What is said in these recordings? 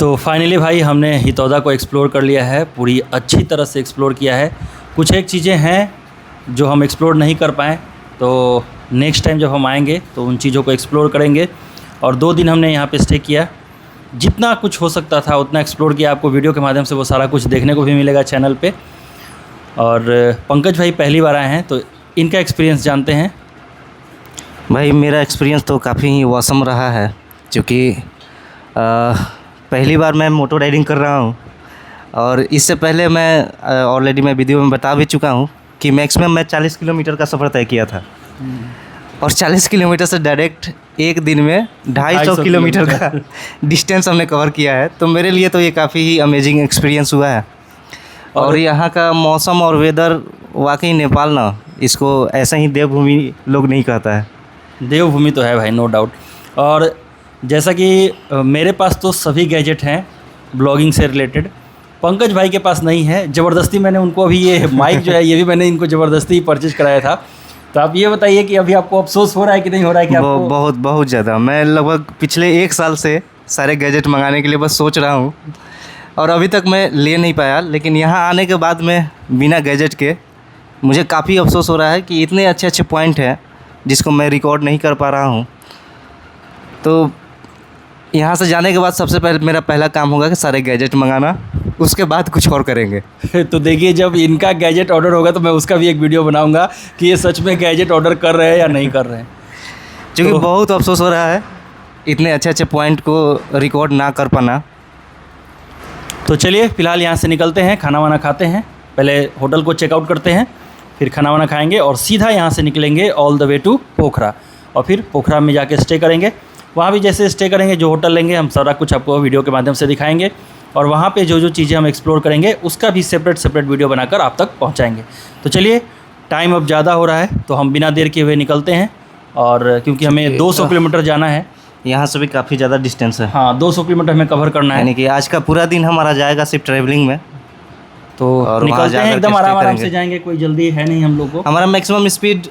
तो फाइनली भाई हमने हितौदा को एक्सप्लोर कर लिया है, पूरी अच्छी तरह से एक्सप्लोर किया है। कुछ एक चीज़ें हैं जो हम एक्सप्लोर नहीं कर पाएँ, तो नेक्स्ट टाइम जब हम आएंगे तो उन चीज़ों को एक्सप्लोर करेंगे। और 2 दिन हमने यहाँ पे स्टे किया, जितना कुछ हो सकता था उतना एक्सप्लोर किया। आपको वीडियो के माध्यम से वो सारा कुछ देखने को भी मिलेगा चैनल पे। और पंकज भाई पहली बार आए हैं तो इनका एक्सपीरियंस जानते हैं। भाई मेरा एक्सपीरियंस तो काफ़ी ही औसम रहा है, क्योंकि पहली बार मैं मोटर राइडिंग कर रहा हूँ। और इससे पहले मैं ऑलरेडी मैं वीडियो में बता भी चुका हूँ कि मैक्सिमम मैं 40 किलोमीटर का सफ़र तय किया था। और 40 किलोमीटर से डायरेक्ट एक दिन में 250 किलोमीटर का डिस्टेंस हमने कवर किया है। तो मेरे लिए तो ये काफ़ी ही अमेजिंग एक्सपीरियंस हुआ है। और यहाँ का मौसम और वेदर वाकई नेपाल ना, इसको ऐसा ही देवभूमि लोग नहीं कहता है। देवभूमि तो है भाई, नो डाउट। और जैसा कि मेरे पास तो सभी गैजेट हैं ब्लॉगिंग से रिलेटेड, पंकज भाई के पास नहीं है। ज़बरदस्ती मैंने उनको अभी ये माइक जो है ये भी मैंने इनको ज़बरदस्ती परचेज कराया था। तो आप ये बताइए कि अभी आपको अफसोस हो रहा है कि नहीं हो रहा है? कि आपको बहुत ज़्यादा। मैं लगभग पिछले 1 साल से सारे गैजेट मंगाने के लिए बस सोच रहा हूँ, और अभी तक मैं ले नहीं पाया। लेकिन यहाँ आने के बाद में बिना गैजेट के मुझे काफ़ी अफसोस हो रहा है कि इतने अच्छे अच्छे पॉइंट हैं जिसको मैं रिकॉर्ड नहीं कर पा रहा हूँ। तो यहाँ से जाने के बाद सबसे पहले मेरा पहला काम होगा कि सारे गैजेट मंगाना, उसके बाद कुछ और करेंगे। तो देखिए, जब इनका गैजेट ऑर्डर होगा तो मैं उसका भी एक वीडियो बनाऊंगा कि ये सच में गैजेट ऑर्डर कर रहे हैं या नहीं कर रहे हैं। क्योंकि बहुत अफसोस हो रहा है इतने अच्छे अच्छे पॉइंट को रिकॉर्ड ना कर पाना। तो चलिए फ़िलहाल यहाँ से निकलते हैं, खाना वाना खाते हैं, पहले होटल को चेकआउट करते हैं, फिर खाना वाना खाएंगे और सीधा यहाँ से निकलेंगे all the way to Pokhara. और फिर पोखरा में जाके स्टे करेंगे। वहाँ भी जैसे स्टे करेंगे, जो होटल लेंगे, हम सारा कुछ आपको वीडियो के माध्यम से दिखाएंगे। और वहाँ पे जो जो चीज़ें हम एक्सप्लोर करेंगे उसका भी सेपरेट वीडियो बनाकर आप तक पहुँचाएंगे। तो चलिए, टाइम अब ज़्यादा हो रहा है तो हम बिना देर किए हुए निकलते हैं। और क्योंकि हमें 200 किलोमीटर जाना है, यहाँ से भी काफ़ी ज़्यादा डिस्टेंस है। हाँ, 200 किलोमीटर हमें कवर करना है। यानी कि आज का पूरा दिन हमारा जाएगा सिर्फ ट्रैवलिंग में। तो निकलते हैं, एकदम आराम से जाएंगे, कोई जल्दी है नहीं हम लोग को। हमारा मैक्सिमम स्पीड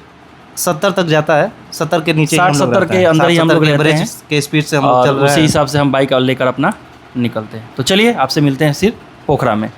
70 तक जाता है, 70 के नीचे 60-70 के अंदर ही हम लोग रहते हैं के स्पीड से हम लोग चल रहे हैं। उसी हिसाब से हम बाइक लेकर अपना निकलते हैं। तो चलिए आपसे मिलते हैं सिर्फ पोखरा में।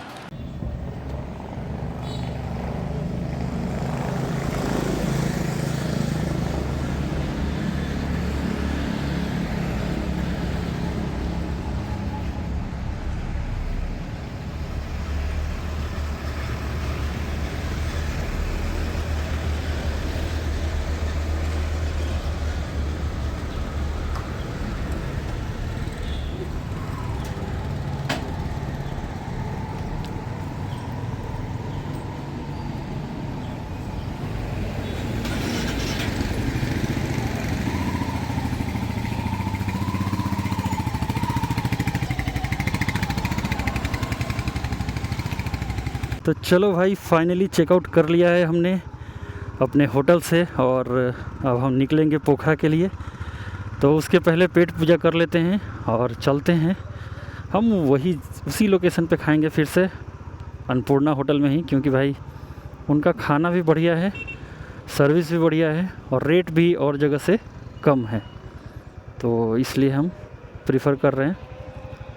तो चलो भाई, फाइनली चेकआउट कर लिया है हमने अपने होटल से और अब हम निकलेंगे पोखरा के लिए। तो उसके पहले पेट पूजा कर लेते हैं और चलते हैं। हम उसी लोकेशन पे खाएंगे फिर से, अन्नपूर्णा होटल में ही, क्योंकि भाई उनका खाना भी बढ़िया है, सर्विस भी बढ़िया है और रेट भी और जगह से कम है। तो इसलिए हम प्रिफ़र कर रहे हैं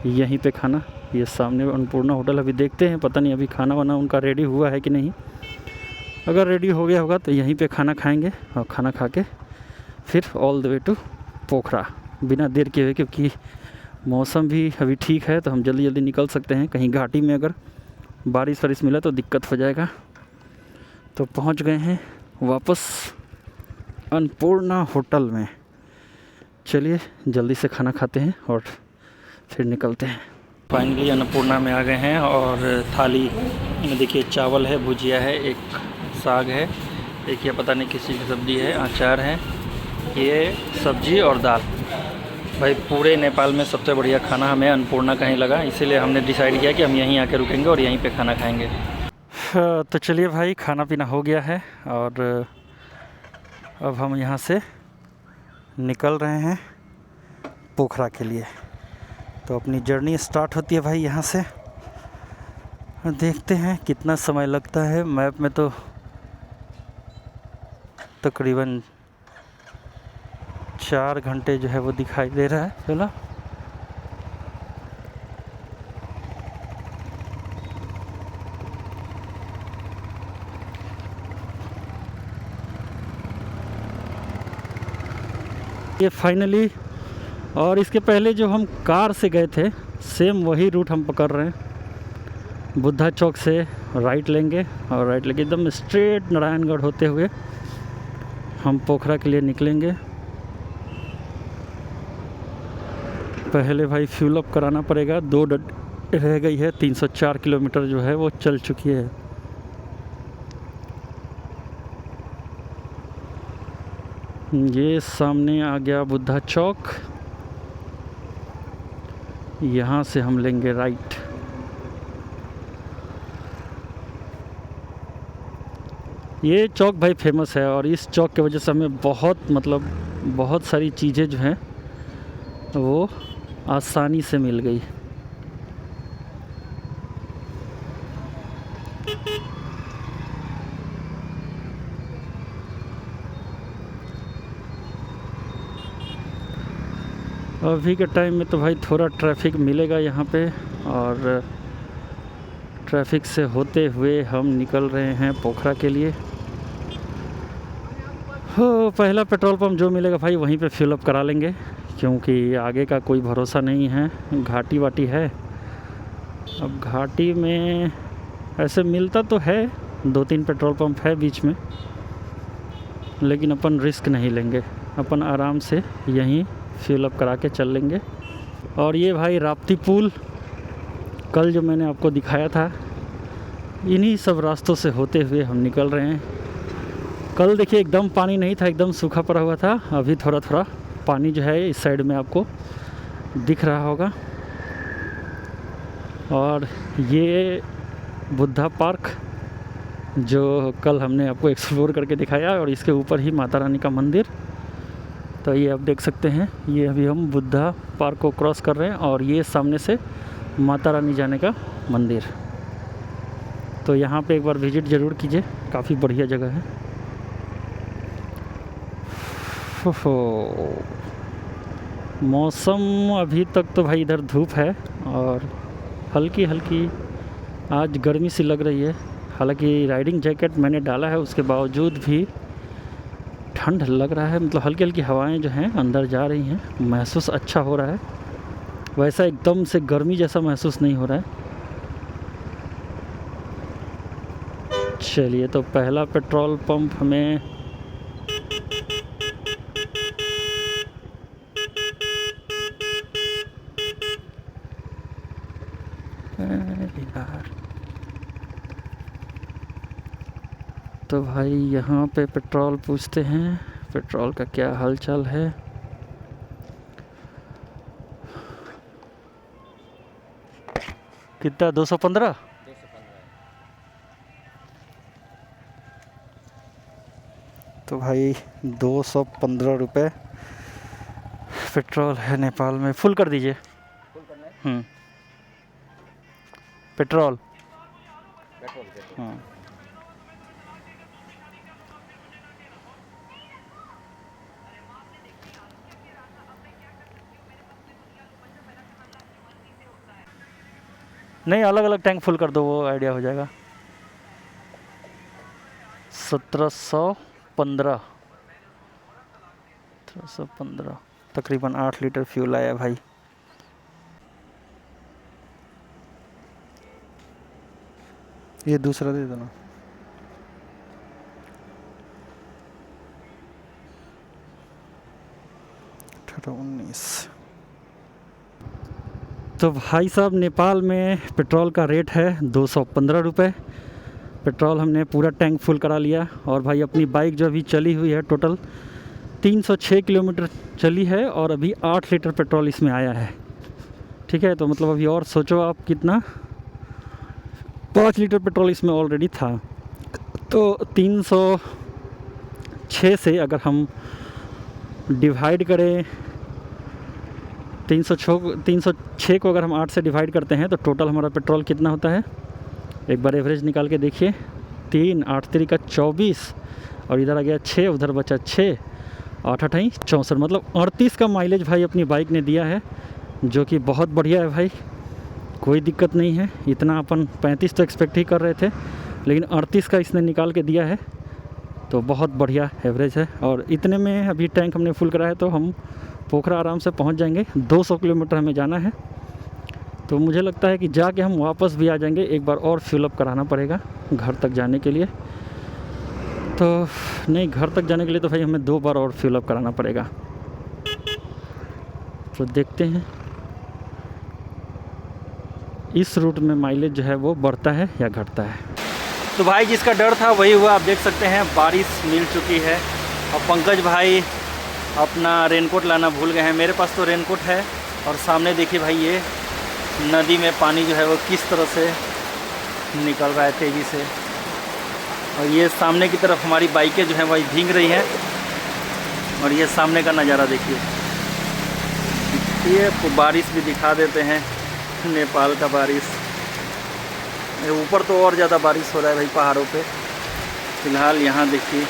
यहीं पे खाना। ये सामने अन्नपूर्णा होटल, अभी देखते हैं, पता नहीं अभी खाना वाना उनका रेडी हुआ है कि नहीं। अगर रेडी हो गया होगा तो यहीं पे खाना खाएंगे और खाना खा के फिर ऑल द वे टू पोखरा बिना देर के हुए, क्योंकि मौसम भी अभी ठीक है तो हम जल्दी जल्दी निकल सकते हैं। कहीं घाटी में अगर बारिश वारिश मिला तो दिक्कत हो जाएगा। तो पहुंच गए हैं वापस अन्नपूर्णा होटल में। चलिए जल्दी से खाना खाते हैं और फिर निकलते हैं। फाइनली अन्नपूर्णा में आ गए हैं और थाली में देखिए, चावल है, भुजिया है, एक साग है, एक ये पता नहीं किस चीज़ की सब्ज़ी है, अचार है, ये सब्जी और दाल। भाई पूरे नेपाल में सबसे बढ़िया खाना हमें अन्नपूर्णा का ही लगा, इसीलिए हमने डिसाइड किया कि हम यहीं आके रुकेंगे और यहीं पे खाना खाएंगे। तो चलिए भाई, खाना पीना हो गया है और अब हम यहाँ से निकल रहे हैं पोखरा के लिए। तो अपनी जर्नी स्टार्ट होती है भाई यहाँ से। देखते हैं कितना समय लगता है। मैप में तो तकरीबन 4 घंटे जो है वो दिखाई दे रहा है। चलो ये फाइनली, और इसके पहले जो हम कार से गए थे सेम वही रूट हम पकड़ रहे हैं। बुद्धा चौक से राइट लेंगे और राइट लेके एकदम स्ट्रेट नारायणगढ़ होते हुए हम पोखरा के लिए निकलेंगे। पहले भाई फ्यूल अप कराना पड़ेगा, 2 रह गई है, 304 किलोमीटर जो है वो चल चुकी है। ये सामने आ गया बुद्धा चौक, यहाँ से हम लेंगे राइट। ये चौक भाई फेमस है और इस चौक की वजह से हमें बहुत सारी चीज़ें जो हैं वो आसानी से मिल गई। अभी के टाइम में तो भाई थोड़ा ट्रैफिक मिलेगा यहाँ पे, और ट्रैफिक से होते हुए हम निकल रहे हैं पोखरा के लिए। हो, पहला पेट्रोल पंप जो मिलेगा भाई वहीं पे फ्यूल अप करा लेंगे, क्योंकि आगे का कोई भरोसा नहीं है, घाटी वाटी है। अब घाटी में ऐसे मिलता तो है, 2-3 पेट्रोल पंप है बीच में, लेकिन अपन रिस्क नहीं लेंगे, अपन आराम से यहीं फ्यूल अप करा के चल लेंगे। और ये भाई राप्ती पुल कल जो मैंने आपको दिखाया था, इन्हीं सब रास्तों से होते हुए हम निकल रहे हैं। कल देखिए एकदम पानी नहीं था, एकदम सूखा पड़ा हुआ था, अभी थोड़ा थोड़ा पानी जो है इस साइड में आपको दिख रहा होगा। और ये बुद्धा पार्क जो कल हमने आपको एक्सप्लोर करके दिखाया, और इसके ऊपर ही माता रानी का मंदिर। तो ये आप देख सकते हैं, ये अभी हम बुद्धा पार्क को क्रॉस कर रहे हैं और ये सामने से माता रानी जाने का मंदिर। तो यहाँ पे एक बार विज़िट ज़रूर कीजिए, काफ़ी बढ़िया जगह है। हो मौसम अभी तक तो भाई इधर धूप है और हल्की हल्की आज गर्मी सी लग रही है। हालांकि राइडिंग जैकेट मैंने डाला है, उसके बावजूद भी ठंड लग रहा है। मतलब हल्की हल्की हवाएं जो हैं अंदर जा रही हैं, महसूस अच्छा हो रहा है। वैसा एकदम से गर्मी जैसा महसूस नहीं हो रहा है। चलिए, तो पहला पेट्रोल पंप हमें यार, तो भाई यहाँ पे पेट्रोल पूछते हैं, पेट्रोल का क्या हालचाल है। कितना? 215। तो भाई 215 रुपये पेट्रोल है नेपाल में। फुल कर दीजिए। पेट्रोल। हाँ, नहीं, अलग अलग टैंक फुल कर दो, वो आइडिया हो जाएगा। 1715 तकरीबन 8 लीटर फ्यूल आया भाई। ये दूसरा दे दो ना। तो भाई साहब, नेपाल में पेट्रोल का रेट है 215 रुपये। पेट्रोल हमने पूरा टैंक फुल करा लिया। और भाई अपनी बाइक जो अभी चली हुई है टोटल 306 किलोमीटर चली है और अभी 8 लीटर पेट्रोल इसमें आया है। ठीक है, तो मतलब अभी और सोचो आप कितना, 5 लीटर पेट्रोल इसमें ऑलरेडी था। तो 306 से अगर हम डिवाइड करें, 306 को अगर हम 8 से डिवाइड करते हैं तो टोटल हमारा पेट्रोल कितना होता है, एक बार एवरेज निकाल के देखिए। 3 8 3 का 24 और इधर आ गया 6, उधर बचा 6, 8 8 64, मतलब 38 का माइलेज भाई अपनी बाइक ने दिया है, जो कि बहुत बढ़िया है भाई। कोई दिक्कत नहीं है। इतना अपन 35 तो एक्सपेक्ट ही कर रहे थे, लेकिन 38 का इसने निकाल के दिया है। तो बहुत बढ़िया एवरेज है। और इतने में अभी टैंक हमने फुल करा है तो हम पोखरा आराम से पहुंच जाएंगे। 200 किलोमीटर हमें जाना है, तो मुझे लगता है कि जाके हम वापस भी आ जाएंगे। एक बार और फ्यूल अप कराना पड़ेगा घर तक जाने के लिए। तो नहीं, घर तक जाने के लिए तो भाई हमें 2 बार और फ्यूल अप कराना पड़ेगा। तो देखते हैं इस रूट में माइलेज जो है वो बढ़ता है या घटता है। तो भाई जिसका डर था वही हुआ। आप देख सकते हैं बारिश मिल चुकी है और पंकज भाई अपना रेनकोट लाना भूल गए हैं। मेरे पास तो रेनकोट है। और सामने देखिए भाई, ये नदी में पानी जो है वो किस तरह से निकल रहा है तेज़ी से। और ये सामने की तरफ हमारी बाइकें जो हैं वही भीग रही हैं। और ये सामने का नज़ारा देखिए, ये आपको बारिश भी दिखा देते हैं, नेपाल का बारिश। ऊपर तो और ज़्यादा बारिश हो रहा है भाई पहाड़ों पे। फिलहाल यहाँ देखिए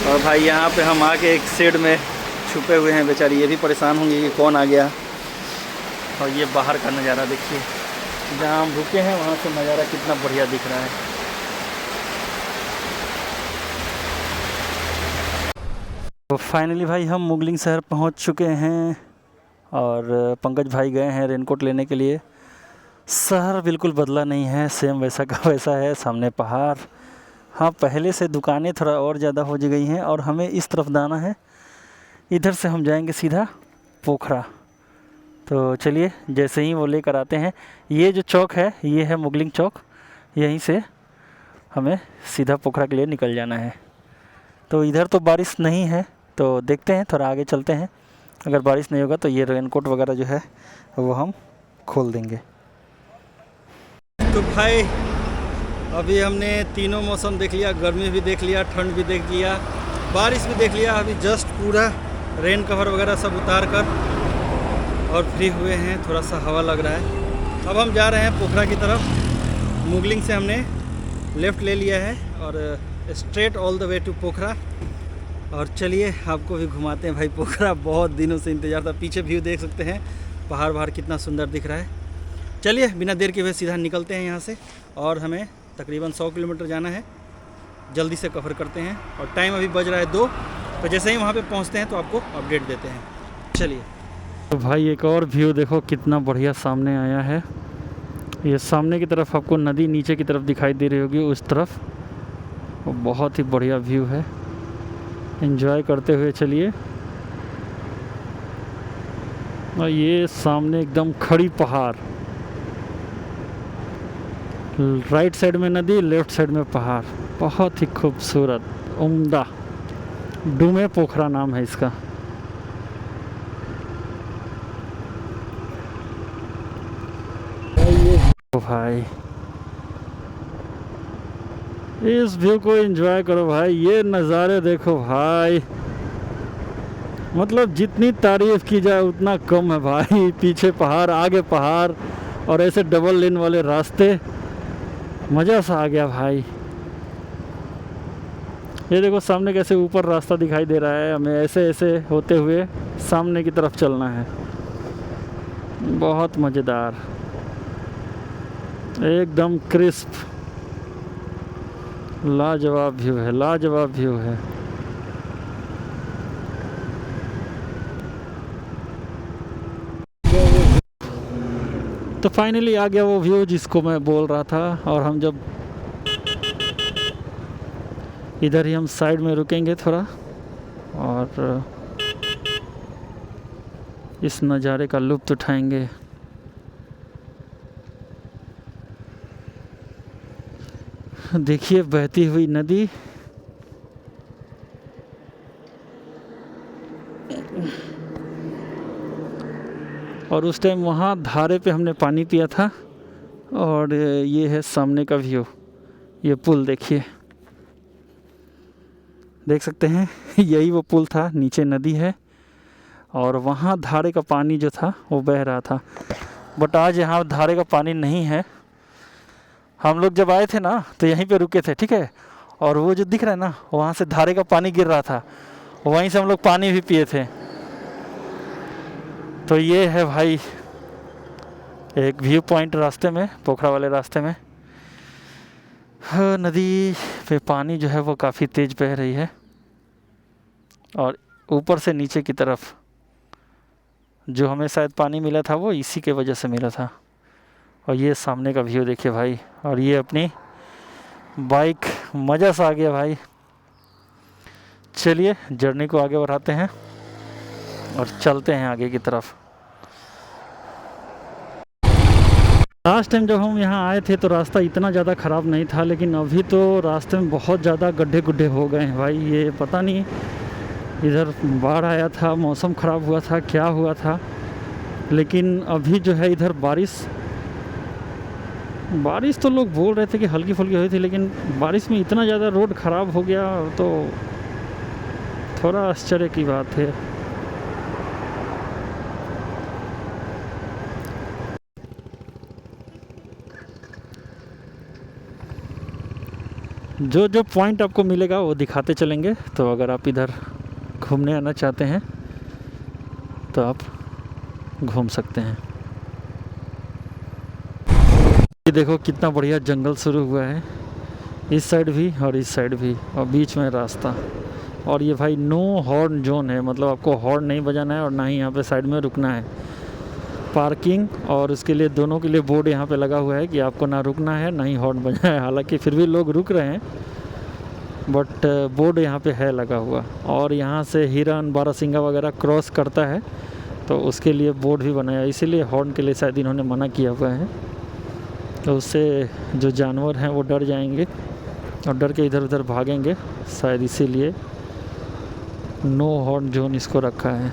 और भाई यहाँ पे हम आके एक शेड में छुपे हुए हैं। बेचारी ये भी परेशान होंगी कि कौन आ गया। और ये बाहर का नज़ारा देखिए, जहाँ हम रुके हैं वहाँ से नज़ारा कितना बढ़िया दिख रहा है। तो फाइनली भाई हम मुगलिंग शहर पहुँच चुके हैं और पंकज भाई गए हैं रेनकोट लेने के लिए। शहर बिल्कुल बदला नहीं है, सेम वैसा का वैसा है। सामने पहाड़, हाँ पहले से दुकानें थोड़ा और ज़्यादा हो गई हैं। और हमें इस तरफ जाना है, इधर से हम जाएंगे सीधा पोखरा। तो चलिए जैसे ही वो लेकर आते हैं, ये जो चौक है ये है मुगलिंग चौक, यहीं से हमें सीधा पोखरा के लिए निकल जाना है। तो इधर तो बारिश नहीं है, तो देखते हैं थोड़ा आगे चलते हैं। अगर बारिश नहीं होगा तो ये रेनकोट वगैरह जो है वो हम खोल देंगे। तो भाई अभी हमने तीनों मौसम देख लिया, गर्मी भी देख लिया, ठंड भी देख लिया, बारिश भी देख लिया। अभी जस्ट पूरा रेन कवर वगैरह सब उतार कर और फ्री हुए हैं, थोड़ा सा हवा लग रहा है। अब हम जा रहे हैं पोखरा की तरफ। मुगलिंग से हमने लेफ़्ट ले लिया है और straight all the way to Pokhara. और चलिए आपको भी घुमाते हैं भाई पोखरा। बहुत दिनों से इंतज़ार था। पीछे व्यू देख सकते हैं, पहाड़ वहाड़ कितना सुंदर दिख रहा है। चलिए बिना देर के हुए सीधा निकलते हैं यहाँ से। और हमें तकरीबन 100 किलोमीटर जाना है, जल्दी से कवर करते हैं। और टाइम अभी बज रहा है 2, तो जैसे ही वहाँ पे पहुँचते हैं तो आपको अपडेट देते हैं। चलिए। तो भाई एक और व्यू देखो कितना बढ़िया सामने आया है। ये सामने की तरफ आपको नदी नीचे की तरफ दिखाई दे रही होगी, उस तरफ। वो बहुत ही बढ़िया व्यू है, एंजॉय करते हुए चलिए। और ये सामने एकदम खड़ी पहाड़, राइट साइड में नदी, लेफ्ट साइड में पहाड़, बहुत ही खूबसूरत उम्दा। डूमे पोखरा नाम है इसका। भाई इस व्यू को एंजॉय करो भाई, ये नज़ारे देखो भाई। मतलब जितनी तारीफ की जाए उतना कम है भाई। पीछे पहाड़, आगे पहाड़ और ऐसे डबल लेन वाले रास्ते, मज़ा सा आ गया भाई। ये देखो सामने कैसे ऊपर रास्ता दिखाई दे रहा है। हमें ऐसे ऐसे होते हुए सामने की तरफ चलना है। बहुत मज़ेदार, एकदम क्रिस्प, लाजवाब व्यू है, लाजवाब व्यू है। तो फाइनली आ गया वो व्यू जिसको मैं बोल रहा था। और हम जब इधर ही हम साइड में रुकेंगे थोड़ा और इस नज़ारे का लुत्फ़ उठाएंगे। देखिए बहती हुई नदी, और उस टाइम वहाँ धारे पे हमने पानी पिया था। और ये है सामने का व्यू, ये पुल देखिए, देख सकते हैं यही वो पुल था, नीचे नदी है और वहाँ धारे का पानी जो था वो बह रहा था। बट आज यहाँ धारे का पानी नहीं है। हम लोग जब आए थे ना तो यहीं पे रुके थे, ठीक है। और वो जो दिख रहा है ना, वहाँ से धारे का पानी गिर रहा था, वहीं से हम लोग पानी भी पिए थे। तो ये है भाई एक व्यू पॉइंट रास्ते में, पोखरा वाले रास्ते में। हाँ, नदी पे पानी जो है वो काफ़ी तेज़ बह रही है और ऊपर से नीचे की तरफ जो हमें शायद पानी मिला था वो इसी के वजह से मिला था। और ये सामने का व्यू देखिए भाई, और ये अपनी बाइक, मज़ा सा आ गया भाई। चलिए जर्नी को आगे बढ़ाते हैं और चलते हैं आगे की तरफ। लास्ट टाइम जब हम यहाँ आए थे तो रास्ता इतना ज़्यादा ख़राब नहीं था, लेकिन अभी तो रास्ते में बहुत ज़्यादा गड्ढे गुड्ढे हो गए हैं भाई। ये पता नहीं इधर बाढ़ आया था, मौसम ख़राब हुआ था, क्या हुआ था, लेकिन अभी जो है इधर बारिश तो लोग बोल रहे थे कि हल्की फुल्की हुई थी, लेकिन बारिश में इतना ज़्यादा रोड ख़राब हो गया तो थोड़ा आश्चर्य की बात है। जो जो पॉइंट आपको मिलेगा वो दिखाते चलेंगे, तो अगर आप इधर घूमने आना चाहते हैं तो आप घूम सकते हैं। ये देखो कितना बढ़िया जंगल शुरू हुआ है, इस साइड भी और इस साइड भी, और बीच में रास्ता। और ये भाई नो हॉर्न जोन है, मतलब आपको हॉर्न नहीं बजाना है और ना ही यहाँ पे साइड में रुकना है। पार्किंग और उसके लिए दोनों के लिए बोर्ड यहाँ पे लगा हुआ है कि आपको ना रुकना है ना ही हॉर्न बजाना है। हालांकि फिर भी लोग रुक रहे हैं, बट बोर्ड यहाँ पे है लगा हुआ। और यहाँ से हिरन, बारहसिंगा वगैरह क्रॉस करता है तो उसके लिए बोर्ड भी बनाया, इसीलिए हॉर्न के लिए शायद इन्होंने मना किया हुआ है। तो उससे जो जानवर हैं वो डर जाएंगे और डर के इधर उधर भागेंगे, शायद इसीलिए नो हॉर्न जोन इसको रखा है।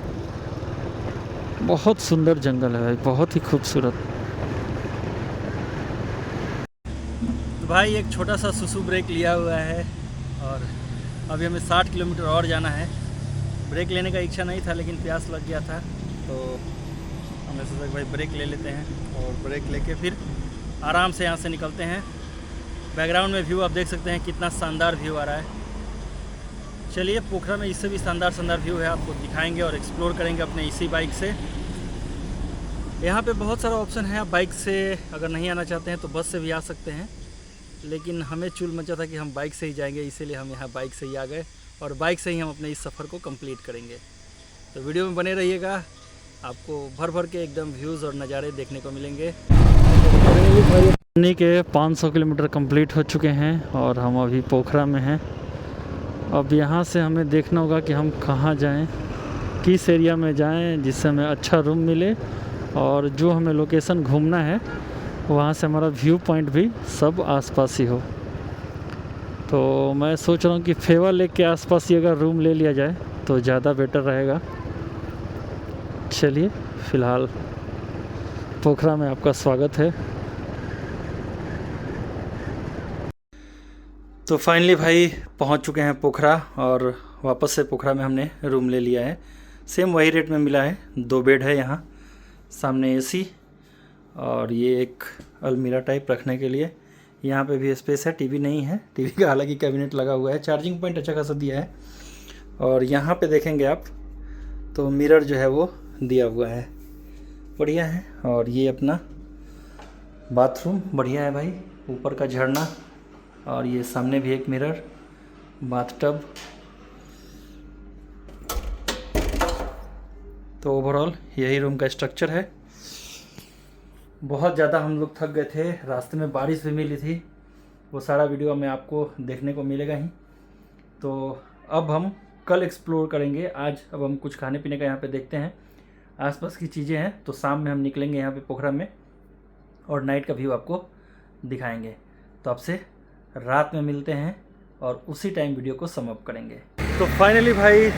बहुत सुंदर जंगल है भाई, बहुत ही खूबसूरत। तो भाई एक छोटा सा सुसु ब्रेक लिया हुआ है और अभी हमें 60 किलोमीटर और जाना है। ब्रेक लेने का इच्छा नहीं था लेकिन प्यास लग गया था, तो हमने सोचा कि भाई ब्रेक ले लेते हैं और ब्रेक लेके फिर आराम से यहाँ से निकलते हैं। बैकग्राउंड में व्यू आप देख सकते हैं, कितना शानदार व्यू आ रहा है। चलिए पोखरा में इससे भी शानदार व्यू है, आपको दिखाएंगे और एक्सप्लोर करेंगे अपने इसी बाइक से। यहाँ पे बहुत सारा ऑप्शन है, आप बाइक से अगर नहीं आना चाहते हैं तो बस से भी आ सकते हैं, लेकिन हमें चुल मचा था कि हम बाइक से ही जाएंगे, इसीलिए हम यहाँ बाइक से ही आ गए और बाइक से ही हम अपने इस सफ़र को कंप्लीट करेंगे। तो वीडियो में बने रहिएगा, आपको भर भर के एकदम व्यूज़ और नज़ारे देखने को मिलेंगे। के 500 किलोमीटर कंप्लीट हो चुके हैं और हम अभी पोखरा में हैं। अब यहाँ से हमें देखना होगा कि हम कहाँ जाएं, किस एरिया में जाएं जिससे हमें अच्छा रूम मिले और जो हमें लोकेशन घूमना है वहाँ से हमारा व्यू पॉइंट भी सब आसपास ही हो। तो मैं सोच रहा हूँ कि फेवा लेक के आसपास ही अगर रूम ले लिया जाए तो ज़्यादा बेटर रहेगा। चलिए फ़िलहाल पोखरा में आपका स्वागत है। तो फाइनली भाई पहुंच चुके हैं पोखरा और वापस से पोखरा में हमने रूम ले लिया है। सेम वही रेट में मिला है, 2 बेड है यहाँ, सामने एसी और ये एक अलमीरा टाइप रखने के लिए। यहाँ पे भी स्पेस है, टीवी नहीं है, टीवी का हालांकि कैबिनेट लगा हुआ है, चार्जिंग पॉइंट अच्छा खासा दिया है। और यहाँ पे देखेंगे आप तो मिरर जो है वो दिया हुआ है, बढ़िया है। और ये अपना बाथरूम बढ़िया है भाई, ऊपर का झरना और ये सामने भी एक मिरर, बाथटब। तो ओवरऑल यही रूम का स्ट्रक्चर है। बहुत ज़्यादा हम लोग थक गए थे, रास्ते में बारिश भी मिली थी, वो सारा वीडियो में आपको देखने को मिलेगा ही। तो अब हम कल एक्सप्लोर करेंगे, आज अब हम कुछ खाने पीने का यहाँ पे देखते हैं, आसपास की चीज़ें हैं। तो शाम में हम निकलेंगे यहाँ पे पोखरा में और नाइट का व्यू आपको दिखाएंगे। तो आपसे रात में मिलते हैं और उसी टाइम वीडियो को सम अप करेंगे। तो फाइनली भाई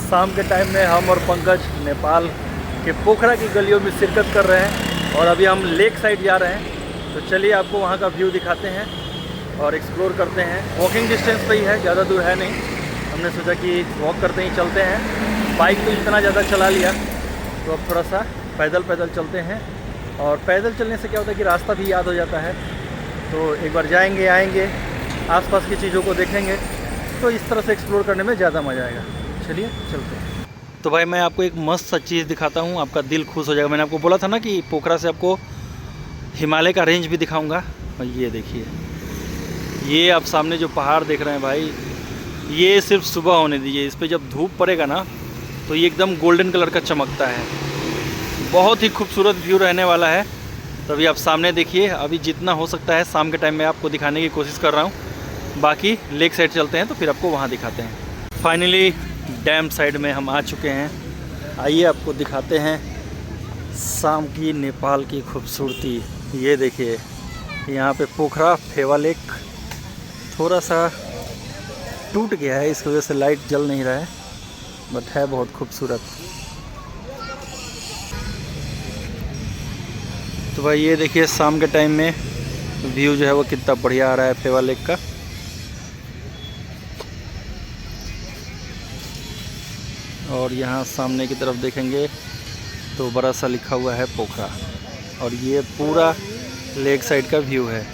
शाम के टाइम में हम और पंकज नेपाल के पोखरा की गलियों में शिरकत कर रहे हैं और अभी हम लेक साइड जा रहे हैं। तो चलिए आपको वहाँ का व्यू दिखाते हैं और एक्सप्लोर करते हैं। वॉकिंग डिस्टेंस पे ही है, ज़्यादा दूर है नहीं। हमने सोचा कि वॉक करते ही चलते हैं, बाइक तो इतना ज़्यादा चला लिया तो अब थोड़ा सा पैदल चलते हैं। और पैदल चलने से क्या होता है कि रास्ता भी याद हो जाता है, तो एक बार जाएंगे आएंगे, आसपास की चीज़ों को देखेंगे, तो इस तरह से एक्सप्लोर करने में ज़्यादा मज़ा आएगा। चलिए चलते हैं। तो भाई मैं आपको एक मस्त सा चीज़ दिखाता हूँ, आपका दिल खुश हो जाएगा। मैंने आपको बोला था ना कि पोखरा से आपको हिमालय का रेंज भी दिखाऊंगा। और ये देखिए, ये आप सामने जो पहाड़ देख रहे हैं भाई, ये सिर्फ सुबह होने दीजिए, इस पर जब धूप पड़ेगा ना तो ये एकदम गोल्डन कलर का चमकता है। बहुत ही खूबसूरत व्यू रहने वाला है। तो अभी आप सामने देखिए, अभी जितना हो सकता है शाम के टाइम में आपको दिखाने की कोशिश कर रहा हूँ। बाकी लेक साइड चलते हैं तो फिर आपको वहाँ दिखाते हैं। फाइनली डैम साइड में हम आ चुके हैं। आइए आपको दिखाते हैं शाम की नेपाल की खूबसूरती। ये देखिए, यहाँ पे पोखरा फेवा लेक थोड़ा सा टूट गया है, इस वजह से लाइट जल नहीं रहा है, बट है बहुत खूबसूरत। तो भाई ये देखिए, शाम के टाइम में व्यू जो है वो कितना बढ़िया आ रहा है फेवा लेक का। और यहाँ सामने की तरफ देखेंगे तो बड़ा सा लिखा हुआ है पोखरा, और ये पूरा लेक साइड का व्यू है।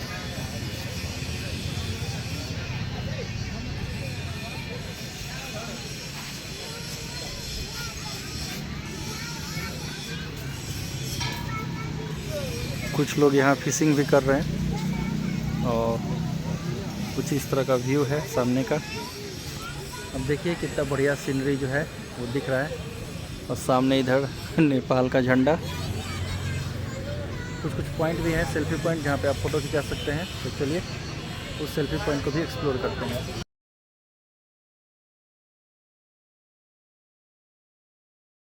कुछ लोग यहाँ फिशिंग भी कर रहे हैं और कुछ इस तरह का व्यू है सामने का। अब देखिए कितना बढ़िया सीनरी जो है वो दिख रहा है, और सामने इधर नेपाल का झंडा। कुछ पॉइंट भी हैं, सेल्फी पॉइंट, जहाँ पे आप फ़ोटो खिंचा सकते हैं। तो चलिए उस सेल्फी पॉइंट को भी एक्सप्लोर करते हैं।